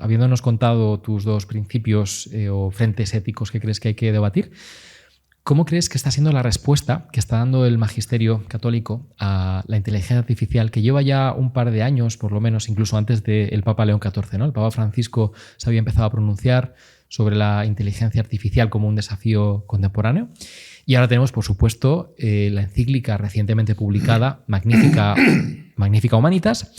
habiéndonos contado tus dos principios o frentes éticos que crees que hay que debatir, ¿cómo crees que está siendo la respuesta que está dando el magisterio católico a la inteligencia artificial, que lleva ya un par de años, por lo menos, incluso antes del Papa León XIV, ¿no? El Papa Francisco se había empezado a pronunciar sobre la inteligencia artificial como un desafío contemporáneo. Y ahora tenemos, por supuesto, la encíclica recientemente publicada, Magnifica Humanitas,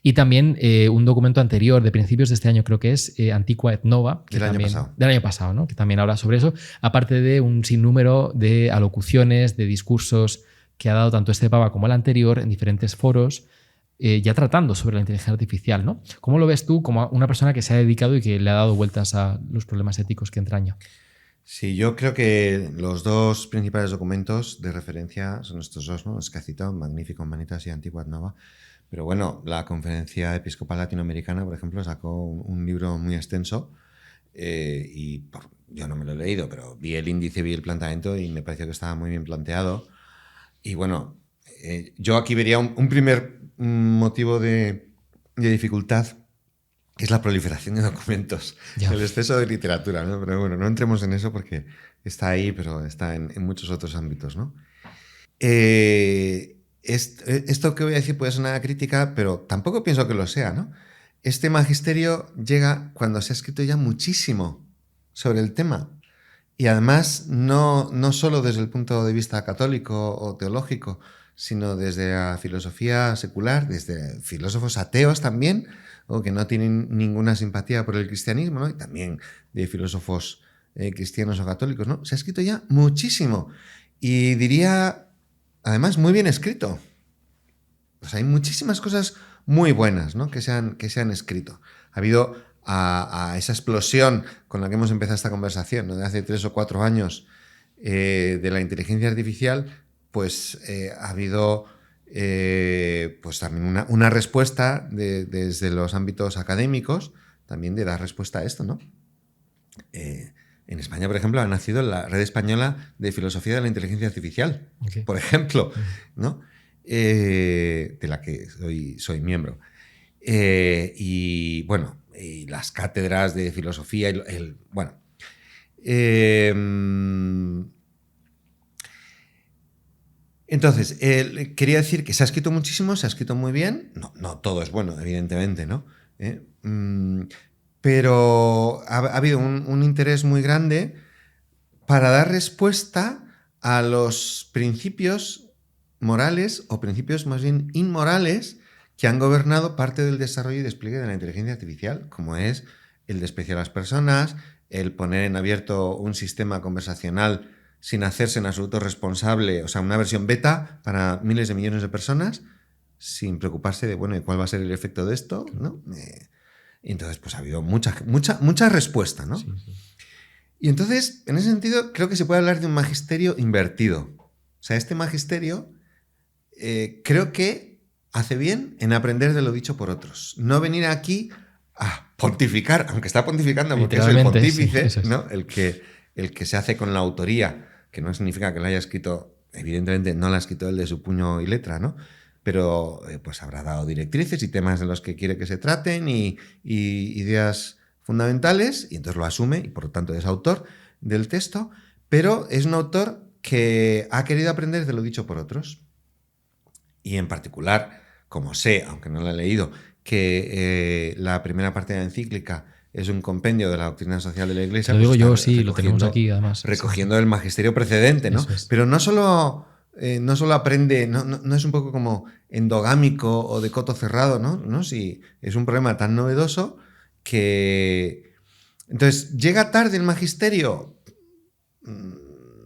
y también un documento anterior de principios de este año, creo que es Antiqua et Nova, que del año pasado, ¿no? Que también habla sobre eso, aparte de un sinnúmero de alocuciones, de discursos que ha dado tanto este Papa como el anterior en diferentes foros, ya tratando sobre la inteligencia artificial, ¿no? ¿Cómo lo ves tú como una persona que se ha dedicado y que le ha dado vueltas a los problemas éticos que entraña? Sí, yo creo que los dos principales documentos de referencia son estos dos, ¿no? Los que ha citado, Magnifica Humanitas y Antiqua et Nova. Pero bueno, la Conferencia Episcopal Latinoamericana, por ejemplo, sacó un libro muy extenso yo no me lo he leído, pero vi el índice, vi el planteamiento y me pareció que estaba muy bien planteado. Y bueno, yo aquí vería un primer motivo de dificultad, que es la proliferación de documentos, el exceso de literatura, ¿no? Pero bueno, no entremos en eso porque está ahí, pero está en muchos otros ámbitos, ¿no? Esto que voy a decir puede ser una crítica, pero tampoco pienso que lo sea, ¿no? Este magisterio llega cuando se ha escrito ya muchísimo sobre el tema. Y además, no solo desde el punto de vista católico o teológico, sino desde la filosofía secular, desde filósofos ateos también, o que no tienen ninguna simpatía por el cristianismo, ¿no? Y también de filósofos cristianos o católicos, ¿no? Se ha escrito ya muchísimo. Y diría, además, muy bien escrito. Pues hay muchísimas cosas muy buenas, ¿no? que se han escrito. Ha habido a esa explosión con la que hemos empezado esta conversación, ¿no? De hace 3 o 4 años de la inteligencia artificial, pues ha habido pues también una respuesta desde los ámbitos académicos, también de dar respuesta a esto, ¿no? En España, por ejemplo, ha nacido la Red Española de Filosofía de la Inteligencia Artificial, por ejemplo, ¿no? De la que soy miembro. Y bueno, y las cátedras de filosofía, bueno. Entonces, quería decir que se ha escrito muchísimo, se ha escrito muy bien. No todo es bueno, evidentemente, ¿no? Pero ha habido un interés muy grande para dar respuesta a los principios morales, o principios más bien inmorales, que han gobernado parte del desarrollo y despliegue de la inteligencia artificial, como es el despreciar a las personas, el poner en abierto un sistema conversacional sin hacerse en absoluto responsable, o sea, una versión beta para miles de millones de personas, sin preocuparse de, bueno, ¿y cuál va a ser el efecto de esto? ¿No? Y entonces, pues ha habido mucha respuesta, ¿no? Sí, sí. Y entonces, en ese sentido, creo que se puede hablar de un magisterio invertido. O sea, este magisterio creo que hace bien en aprender de lo dicho por otros. No venir aquí a pontificar, aunque está pontificando porque es el pontífice, sí, ¿no? El que se hace con la autoría, que no significa que la haya escrito, evidentemente no la ha escrito él de su puño y letra, ¿no? Pero pues habrá dado directrices y temas de los que quiere que se traten y ideas fundamentales, y entonces lo asume y por lo tanto es autor del texto, pero es un autor que ha querido aprender de lo dicho por otros. Y en particular, como sé, aunque no lo he leído, que la primera parte de la encíclica es un compendio de la doctrina social de la Iglesia. Lo digo yo, sí, lo tenemos aquí además. Recogiendo el magisterio precedente, ¿no? Pero no solo aprende, no es un poco como endogámico o de coto cerrado, ¿no? Sí, es un problema tan novedoso que... Entonces, ¿llega tarde el magisterio?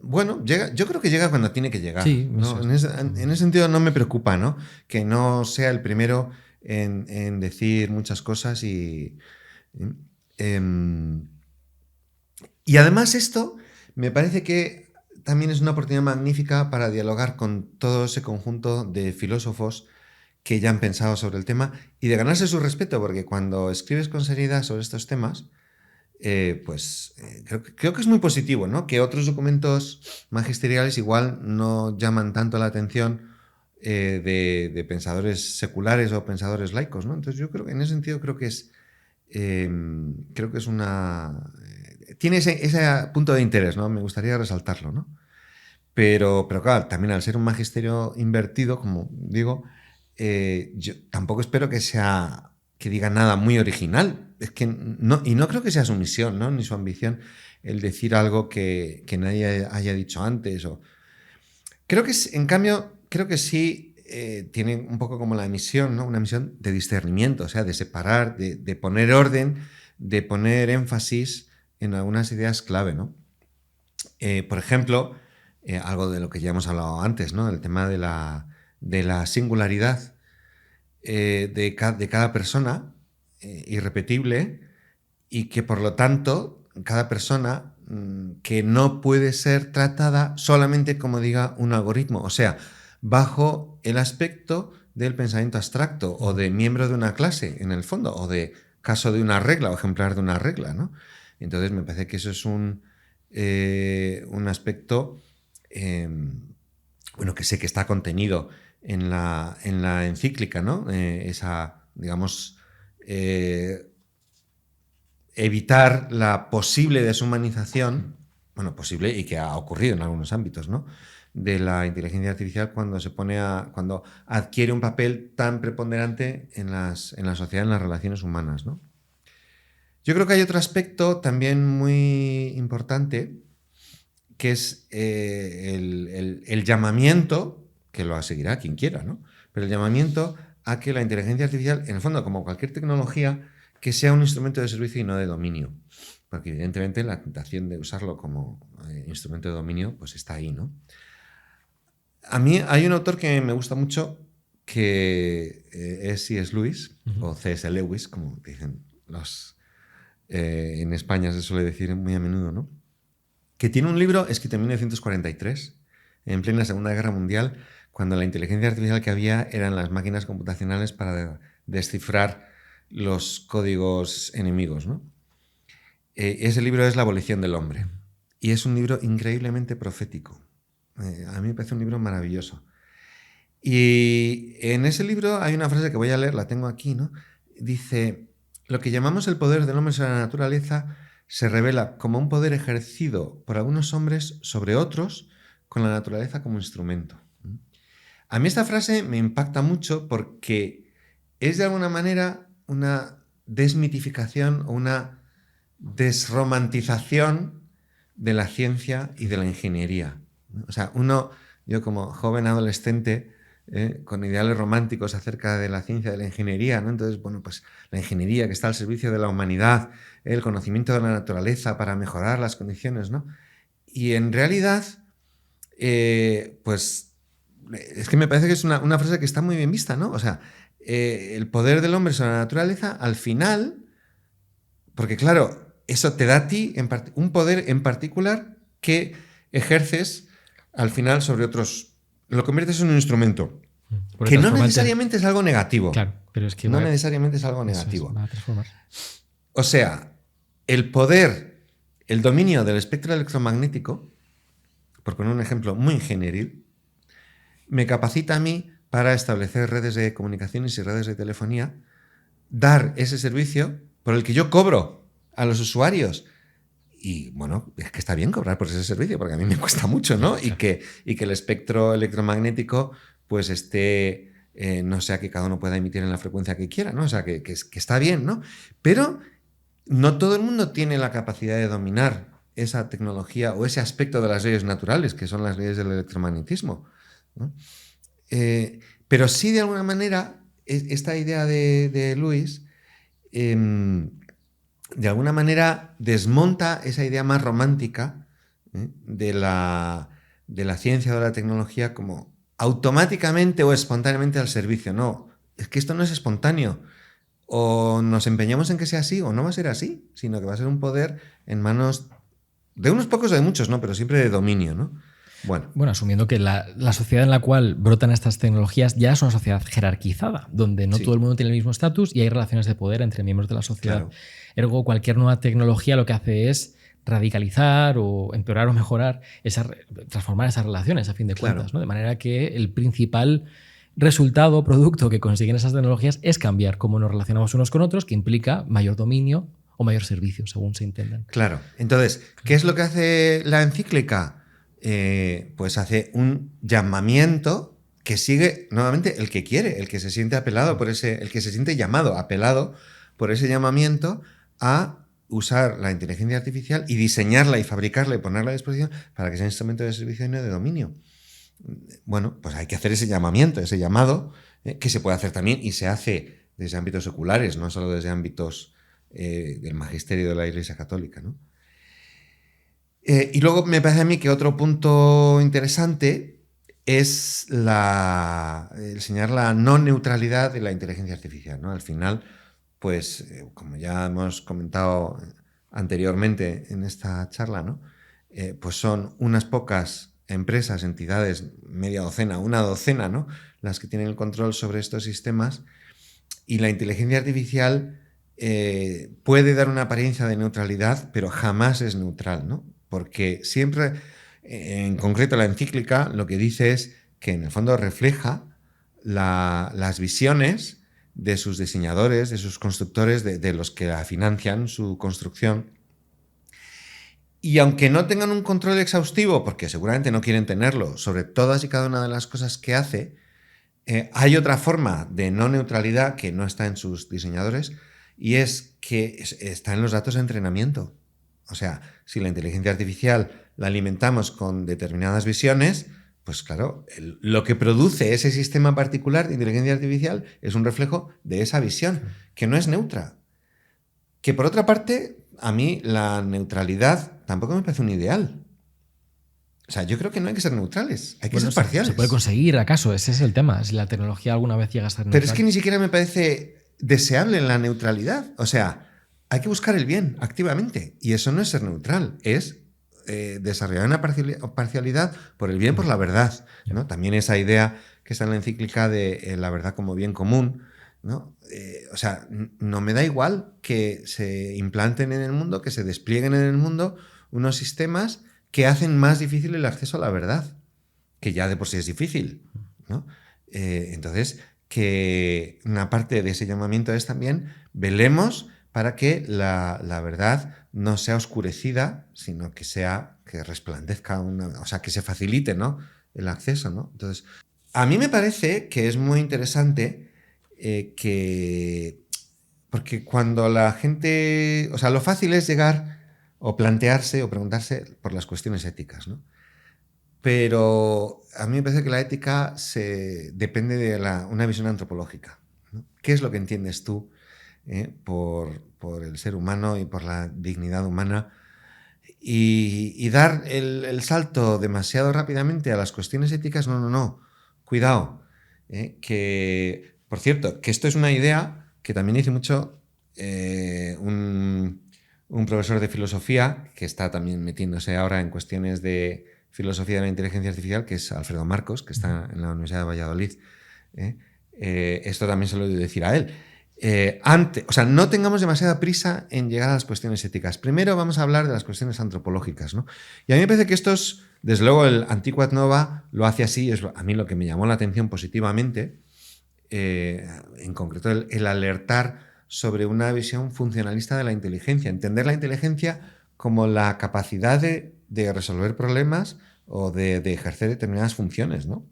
Bueno, yo creo que llega cuando tiene que llegar. Sí, ¿no? En ese sentido no me preocupa, ¿no? Que no sea el primero en decir muchas cosas y además esto me parece que también es una oportunidad magnífica para dialogar con todo ese conjunto de filósofos que ya han pensado sobre el tema y de ganarse su respeto, porque cuando escribes con seriedad sobre estos temas, creo que es muy positivo, ¿no? Que otros documentos magisteriales igual no llaman tanto la atención de pensadores seculares o pensadores laicos, ¿no? Entonces yo creo que en ese sentido creo que es creo que es una... tiene ese punto de interés, ¿no? Me gustaría resaltarlo, ¿no? Pero claro, también al ser un magisterio invertido, como digo, yo tampoco espero que diga nada muy original. Es que no, y no creo que sea su misión, ¿no? Ni su ambición el decir algo que nadie haya dicho antes. Creo que, en cambio, creo que sí tiene un poco como la misión, ¿no? Una misión de discernimiento, o sea, de separar, de poner orden, de poner énfasis en algunas ideas clave, ¿no? Por ejemplo, algo de lo que ya hemos hablado antes, ¿no? El tema de la singularidad de cada persona, irrepetible, y que por lo tanto cada persona que no puede ser tratada solamente como diga un algoritmo, o sea, bajo el aspecto del pensamiento abstracto o de miembro de una clase, en el fondo, o de caso de una regla o ejemplar de una regla, ¿no? Entonces me parece que eso es un aspecto bueno, que sé que está contenido en la encíclica, ¿no? Esa, digamos, evitar la posible deshumanización, bueno, posible y que ha ocurrido en algunos ámbitos, ¿no? De la inteligencia artificial cuando cuando adquiere un papel tan preponderante en la sociedad, en las relaciones humanas, ¿no? Yo creo que hay otro aspecto también muy importante, que es el llamamiento, que lo seguirá quien quiera, ¿no? Pero el llamamiento a que la inteligencia artificial, en el fondo, como cualquier tecnología, que sea un instrumento de servicio y no de dominio. Porque evidentemente la tentación de usarlo como instrumento de dominio pues está ahí, ¿no? A mí hay un autor que me gusta mucho, que es C.S. Lewis, o C.S. Lewis, como dicen en España se suele decir muy a menudo, ¿no? Que tiene un libro escrito en 1943, en plena Segunda Guerra Mundial, cuando la inteligencia artificial que había eran las máquinas computacionales para descifrar los códigos enemigos, ¿no? Ese libro es La abolición del hombre, y es un libro increíblemente profético. A mí me parece un libro maravilloso. Y en ese libro hay una frase que voy a leer, la tengo aquí, ¿no? Dice: lo que llamamos el poder del hombre sobre la naturaleza se revela como un poder ejercido por algunos hombres sobre otros con la naturaleza como instrumento. A mí esta frase me impacta mucho porque es de alguna manera una desmitificación o una desromantización de la ciencia y de la ingeniería. O sea, yo como joven adolescente, con ideales románticos acerca de la ciencia y de la ingeniería, ¿no? Entonces, bueno, pues la ingeniería que está al servicio de la humanidad, el conocimiento de la naturaleza para mejorar las condiciones, ¿no? Y en realidad, pues es que me parece que es una frase que está muy bien vista, ¿no? O sea, el poder del hombre sobre la naturaleza, al final, porque claro, eso te da a ti un poder en particular que ejerces al final sobre otros. Lo conviertes en un instrumento. Que no necesariamente es algo negativo. Claro, pero es que no necesariamente es algo negativo. Va a transformar. O sea, el poder, el dominio del espectro electromagnético, por poner un ejemplo muy ingenieril, me capacita a mí para establecer redes de comunicaciones y redes de telefonía, dar ese servicio por el que yo cobro a los usuarios. Y bueno, es que está bien cobrar por ese servicio, porque a mí me cuesta mucho, ¿no? Y que el espectro electromagnético pues esté, no sea que cada uno pueda emitir en la frecuencia que quiera, ¿no? O sea, que está bien, ¿no? Pero no todo el mundo tiene la capacidad de dominar esa tecnología o ese aspecto de las leyes naturales, que son las leyes del electromagnetismo, ¿no? Pero sí, de alguna manera, esta idea de Lewis de alguna manera desmonta esa idea más romántica de la ciencia o de la tecnología como automáticamente o espontáneamente al servicio. No, es que esto no es espontáneo. O nos empeñamos en que sea así o no va a ser así, sino que va a ser un poder en manos de unos pocos o de muchos, ¿no? Pero siempre de dominio, ¿no? Bueno, asumiendo que la sociedad en la cual brotan estas tecnologías ya es una sociedad jerarquizada, donde no todo el mundo tiene el mismo estatus y hay relaciones de poder entre miembros de la sociedad. Claro. Ergo, cualquier nueva tecnología lo que hace es radicalizar o empeorar o mejorar, transformar esas relaciones a fin de cuentas, ¿no? De manera que el principal resultado, producto que consiguen esas tecnologías es cambiar cómo nos relacionamos unos con otros, que implica mayor dominio o mayor servicio, según se entiendan. Claro. Entonces, ¿qué es lo que hace la encíclica? Pues hace un llamamiento que sigue nuevamente el que quiere, el que se siente apelado por ese, el que se siente llamado, apelado por ese llamamiento a usar la inteligencia artificial y diseñarla y fabricarla y ponerla a disposición para que sea un instrumento de servicio y no de dominio. Bueno, pues hay que hacer ese llamamiento, ese llamado, que se puede hacer también y se hace desde ámbitos seculares, no solo desde ámbitos del magisterio de la Iglesia Católica, ¿no? Y luego me parece a mí que otro punto interesante es enseñar la no neutralidad de la inteligencia artificial, ¿no? Al final, pues, como ya hemos comentado anteriormente en esta charla, ¿no? Pues son unas pocas empresas, entidades, media docena, una docena, ¿no? Las que tienen el control sobre estos sistemas, y la inteligencia artificial puede dar una apariencia de neutralidad, pero jamás es neutral, ¿no? Porque siempre, en concreto la encíclica, lo que dice es que en el fondo refleja las visiones de sus diseñadores, de sus constructores, de los que la financian su construcción. Y aunque no tengan un control exhaustivo, porque seguramente no quieren tenerlo, sobre todas y cada una de las cosas que hace, hay otra forma de no neutralidad que no está en sus diseñadores, y es que está en los datos de entrenamiento. O sea, si la inteligencia artificial la alimentamos con determinadas visiones, pues claro, lo que produce ese sistema particular de inteligencia artificial es un reflejo de esa visión, que no es neutra. Que por otra parte, a mí la neutralidad tampoco me parece un ideal. O sea, yo creo que no hay que ser neutrales, hay que ser parciales. ¿Se puede conseguir, acaso? Ese es el tema. Si la tecnología alguna vez llega a ser neutral. Pero es que ni siquiera me parece deseable la neutralidad. O sea, hay que buscar el bien activamente. Y eso no es ser neutral, es desarrollar una parcialidad por el bien, por la verdad, ¿no? También esa idea que está en la encíclica de la verdad como bien común, ¿no? O sea, no me da igual que se implanten en el mundo, que se desplieguen en el mundo unos sistemas que hacen más difícil el acceso a la verdad, que ya de por sí es difícil, ¿no? Entonces, que una parte de ese llamamiento es también velemos para que la verdad no sea oscurecida, sino que resplandezca, o sea, que se facilite, ¿no?, el acceso, ¿no? Entonces, a mí me parece que es muy interesante porque cuando la gente, o sea, lo fácil es llegar o plantearse o preguntarse por las cuestiones éticas, ¿no? Pero a mí me parece que la ética depende de una visión antropológica, ¿no? ¿Qué es lo que entiendes tú por el ser humano y por la dignidad humana? Y dar el salto demasiado rápidamente a las cuestiones éticas, no. Cuidado. Que, por cierto, que esto es una idea que también dice mucho un profesor de filosofía que está también metiéndose ahora en cuestiones de filosofía de la inteligencia artificial, que es Alfredo Marcos, que está en la Universidad de Valladolid. Esto también se lo he oído decir a él. O sea, no tengamos demasiada prisa en llegar a las cuestiones éticas. Primero vamos a hablar de las cuestiones antropológicas, ¿no? Y a mí me parece que desde luego el Antiquat Nova lo hace así, es a mí lo que me llamó la atención positivamente, en concreto el alertar sobre una visión funcionalista de la inteligencia, entender la inteligencia como la capacidad de resolver problemas o de ejercer determinadas funciones, ¿no?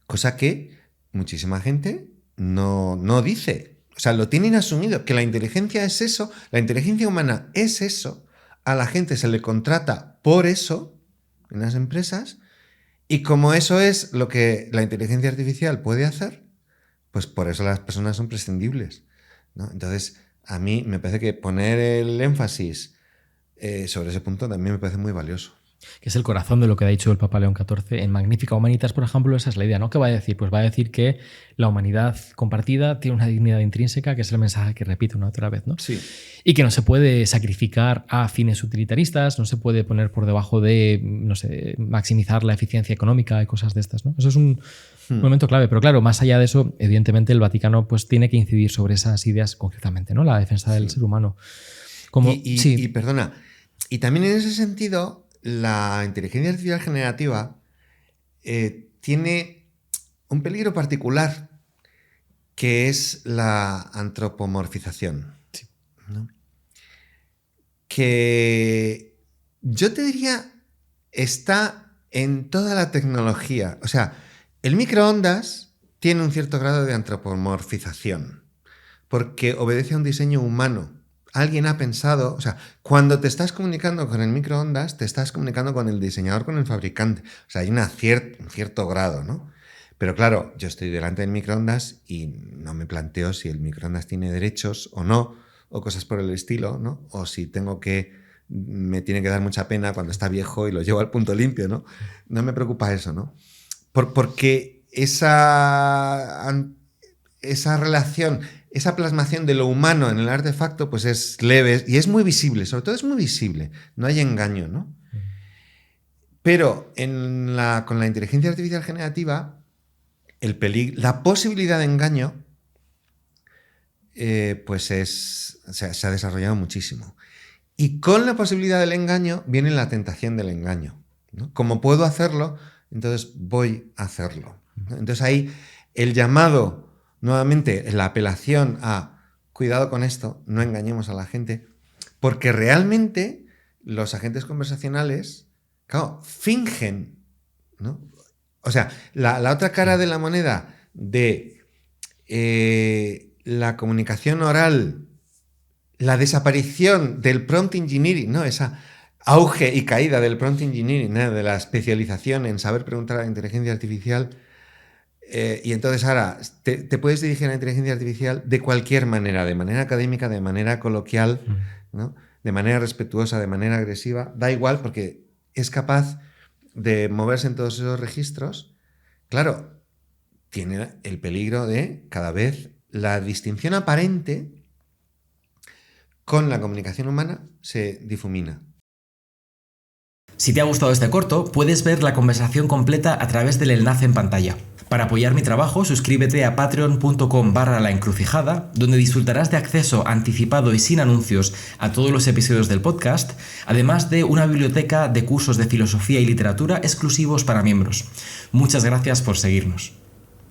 Cosa que muchísima gente no dice. O sea, lo tienen asumido, que la inteligencia es eso, la inteligencia humana es eso, a la gente se le contrata por eso en las empresas, y como eso es lo que la inteligencia artificial puede hacer, pues por eso las personas son prescindibles, ¿no? Entonces, a mí me parece que poner el énfasis sobre ese punto también me parece muy valioso. Que es el corazón de lo que ha dicho el Papa León XIV. En Magnifica Humanitas, por ejemplo, esa es la idea, ¿no? ¿Qué va a decir? Pues va a decir que la humanidad compartida tiene una dignidad intrínseca, que es el mensaje que repito una otra vez, ¿no? Sí. Y que no se puede sacrificar a fines utilitaristas, no se puede poner por debajo de, no sé, maximizar la eficiencia económica y cosas de estas, ¿no? Eso es un momento clave. Pero claro, más allá de eso, evidentemente el Vaticano pues tiene que incidir sobre esas ideas concretamente, ¿no? La defensa del ser humano. Y perdona, y también en ese sentido, la inteligencia artificial generativa tiene un peligro particular que es la antropomorfización. Sí. ¿No? Que yo te diría está en toda la tecnología. O sea, el microondas tiene un cierto grado de antropomorfización porque obedece a un diseño humano. Alguien ha pensado, o sea, cuando te estás comunicando con el microondas, te estás comunicando con el diseñador, con el fabricante. O sea, hay un cierto grado, ¿no? Pero claro, yo estoy delante del microondas y no me planteo si el microondas tiene derechos o no, o cosas por el estilo, ¿no? O si me tiene que dar mucha pena cuando está viejo y lo llevo al punto limpio, ¿no? No me preocupa eso, ¿no? Porque esa relación, esa plasmación de lo humano en el artefacto, pues es leve y es muy visible, sobre todo es muy visible, no hay engaño, ¿no? Pero con la inteligencia artificial generativa, la posibilidad de engaño pues se ha desarrollado muchísimo. Y con la posibilidad del engaño viene la tentación del engaño, ¿no? Como puedo hacerlo, entonces voy a hacerlo, ¿no? Entonces ahí el llamado, nuevamente, la apelación a cuidado con esto, no engañemos a la gente, porque realmente los agentes conversacionales, claro, fingen, ¿no? O sea, la otra cara de la moneda de la comunicación oral, la desaparición del prompt engineering, ¿no? Esa auge y caída del prompt engineering, ¿no? De la especialización en saber preguntar a la inteligencia artificial. Y entonces ahora te puedes dirigir a la inteligencia artificial de cualquier manera, de manera académica, de manera coloquial, ¿no? De manera respetuosa, de manera agresiva, da igual porque es capaz de moverse en todos esos registros. Claro, tiene el peligro de cada vez la distinción aparente con la comunicación humana se difumina. Si te ha gustado este corto, puedes ver la conversación completa a través del enlace en pantalla. Para apoyar mi trabajo, suscríbete a patreon.com/laencrucijada, donde disfrutarás de acceso anticipado y sin anuncios a todos los episodios del podcast, además de una biblioteca de cursos de filosofía y literatura exclusivos para miembros. Muchas gracias por seguirnos.